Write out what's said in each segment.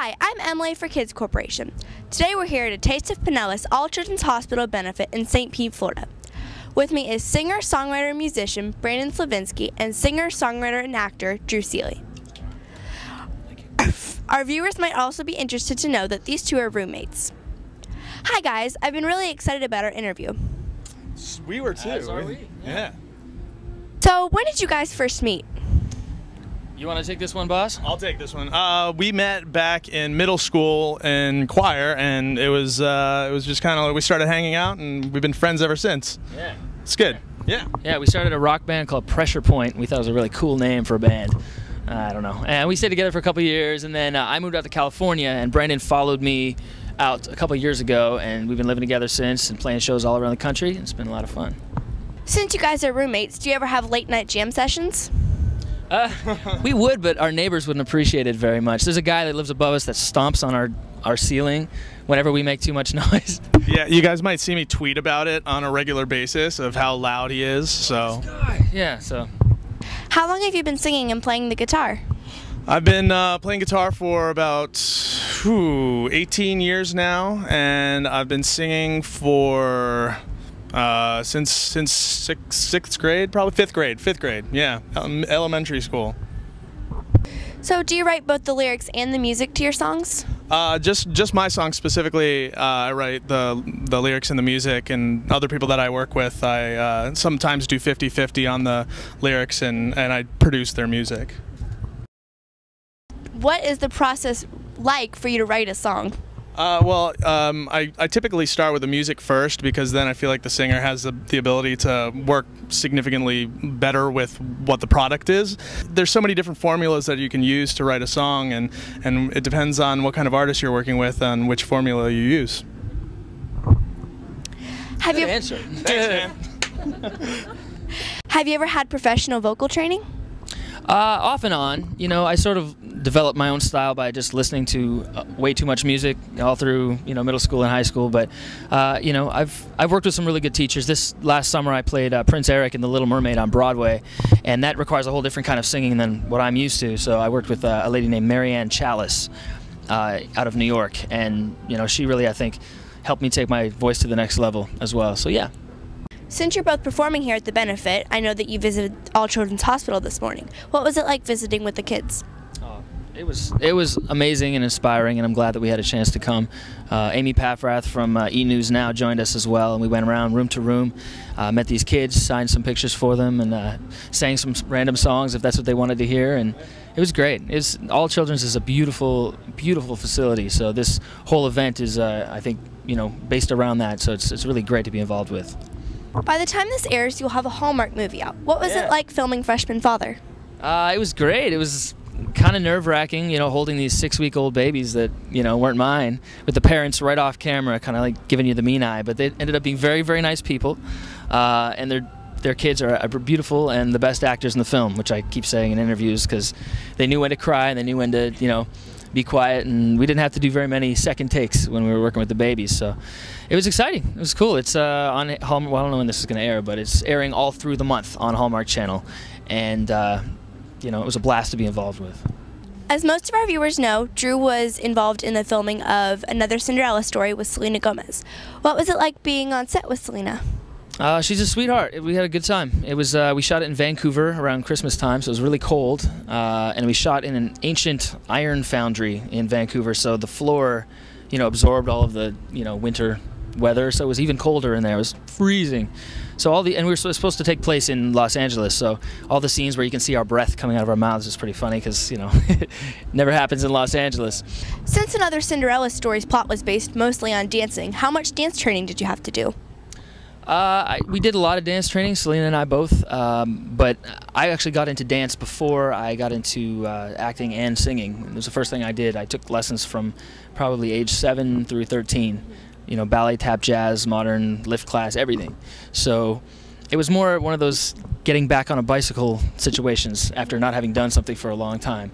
Hi, I'm Emily for Kids Corporation. Today we're here at a Taste of Pinellas All Children's Hospital benefit in St. Pete, Florida. With me is singer, songwriter, and musician Brandon Slavinski and singer, songwriter, and actor Drew Seeley. Our viewers might also be interested to know that these two are roommates. Hi guys, I've been really excited about our interview. We were too. As are we. Yeah. So when did you guys first meet? You want to take this one, boss? I'll take this one. We met back in middle school in choir, and it was just kind of like we started hanging out, and we've been friends ever since. Yeah. It's good. Yeah. Yeah, we started a rock band called Pressure Point. We thought it was a really cool name for a band. I don't know. And we stayed together for a couple of years, and then I moved out to California, and Brandon followed me out a couple of years ago, and we've been living together since and playing shows all around the country. It's been a lot of fun. Since you guys are roommates, do you ever have late night jam sessions? We would, but our neighbors wouldn't appreciate it very much. There's a guy that lives above us that stomps on our ceiling whenever we make too much noise. Yeah, you guys might see me tweet about it on a regular basis of how loud he is. So. Yeah. So. How long have you been singing and playing the guitar? I've been playing guitar for about 18 years now, and I've been singing for since sixth grade, probably fifth grade. Yeah, elementary school. So do you write both the lyrics and the music to your songs? Just my songs specifically. I write the lyrics and the music, and other people that I work with, I sometimes do 50-50 on the lyrics, and I produce their music. What is the process like for you to write a song? I typically start with the music first, because then I feel like the singer has the ability to work significantly better with what the product is. There's so many different formulas that you can use to write a song, and it depends on what kind of artist you're working with and which formula you use. Have you answer? Thanks, man. Have you ever had professional vocal training? Off and on. You know, I sort of developed my own style by just listening to way too much music all through, middle school and high school. But, I've worked with some really good teachers. This last summer I played Prince Eric in The Little Mermaid on Broadway, and that requires a whole different kind of singing than what I'm used to. So I worked with a lady named Marianne Chalice out of New York, and, she really, I think, helped me take my voice to the next level as well. So, yeah. Since you're both performing here at the benefit, I know that you visited All Children's Hospital this morning. What was it like visiting with the kids? It was amazing and inspiring, and I'm glad that we had a chance to come. Amy Paffrath from E! News Now joined us as well, and we went around room to room, met these kids, signed some pictures for them, and sang some random songs if that's what they wanted to hear, and it was great. All Children's is a beautiful, beautiful facility, so this whole event is, I think, based around that, so it's really great to be involved with. By the time this airs, you'll have a Hallmark movie out. What was it like filming Freshman Father? It was great. It was kind of nerve-wracking, holding these 6-week-old babies that, weren't mine, with the parents right off camera, kind of like giving you the mean eye. But they ended up being very, very nice people, and their kids are beautiful and the best actors in the film, which I keep saying in interviews, because they knew when to cry and they knew when to, be quiet, and we didn't have to do very many second takes when we were working with the babies, so it was exciting. It was cool. It's on Hallmark. Well, I don't know when this is going to air, but it's airing all through the month on Hallmark Channel, and it was a blast to be involved with. As most of our viewers know, Drew was involved in the filming of Another Cinderella Story with Selena Gomez. What was it like being on set with Selena? She's a sweetheart. We had a good time. It was we shot it in Vancouver around Christmas time, so it was really cold, and we shot in an ancient iron foundry in Vancouver, so the floor, absorbed all of the winter weather, so it was even colder in there. It was freezing. So and we were supposed to take place in Los Angeles, so all the scenes where you can see our breath coming out of our mouths is pretty funny, because it never happens in Los Angeles. Since Another Cinderella Story's plot was based mostly on dancing, how much dance training did you have to do? We did a lot of dance training, Selena and I both, but I actually got into dance before I got into acting and singing. It was the first thing I did. I took lessons from probably age 7 through 13, ballet, tap, jazz, modern, lift class, everything. So it was more one of those getting back on a bicycle situations after not having done something for a long time.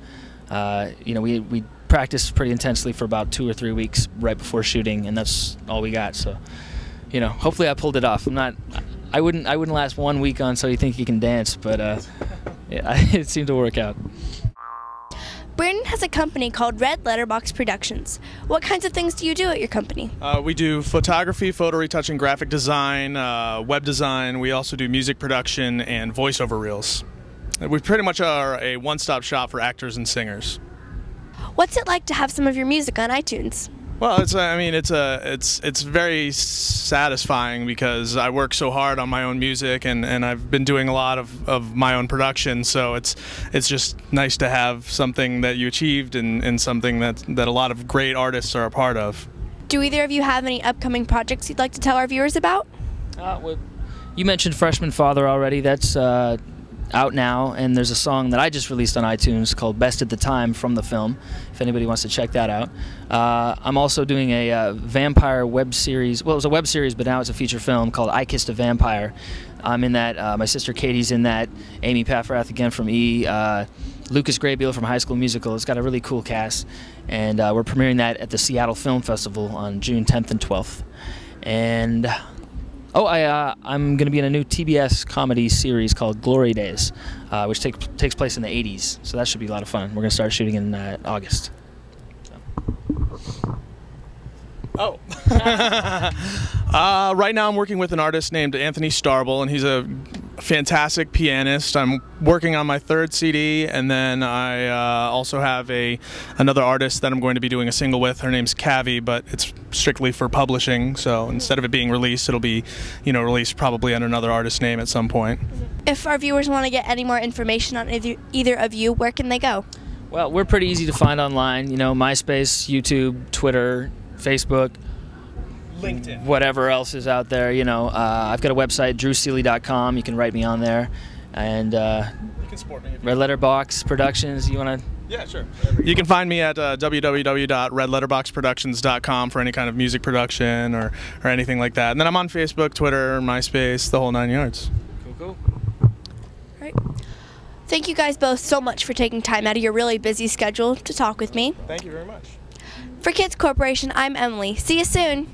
We practiced pretty intensely for about 2 or 3 weeks right before shooting, and that's all we got. So. Hopefully I pulled it off. I wouldn't last 1 week on So You Think You Can Dance, but it seemed to work out. Brandon has a company called Red Letterbox Productions. What kinds of things do you do at your company? We do photography, photo retouching, graphic design, web design. We also do music production and voiceover reels. We pretty much are a one-stop shop for actors and singers. What's it like to have some of your music on iTunes? Well, it's very satisfying because I work so hard on my own music, and I've been doing a lot of my own production, so it's just nice to have something that you achieved and something that a lot of great artists are a part of. Do either of you have any upcoming projects you'd like to tell our viewers about? Well, you mentioned Freshman Father already. That's out now, and there's a song that I just released on iTunes called Best at the Time from the film, if anybody wants to check that out. I'm also doing a vampire web series. Well, it was a web series, but now it's a feature film called I Kissed a Vampire. I'm in that. My sister Katie's in that. Amy Paffrath again from E! Lucas Graybeal from High School Musical. It's got a really cool cast, and we're premiering that at the Seattle Film Festival on June 10th and 12th. And I'm going to be in a new TBS comedy series called Glory Days, which takes place in the 80s, so that should be a lot of fun. We're going to start shooting in August. Oh. Right now I'm working with an artist named Anthony Starble, and he's a fantastic pianist. I'm working on my third CD, and then I also have another artist that I'm going to be doing a single with. Her name's Cavi, but it's strictly for publishing, so instead of it being released, it'll be released probably under another artist name at some point. If our viewers want to get any more information on either of you, where can they go? Well, we're pretty easy to find online. MySpace, YouTube, Twitter, Facebook, LinkedIn, whatever else is out there. I've got a website, drewseeley.com. You can write me on there, and you can support me. Red Letterbox Productions. You want to? Yeah, sure. You can find me at www.redletterboxproductions.com for any kind of music production or anything like that. And then I'm on Facebook, Twitter, MySpace, the whole 9 yards. Cool. All right. Thank you guys both so much for taking time out of your really busy schedule to talk with me. Thank you very much. For Kids Corporation, I'm Emily. See you soon.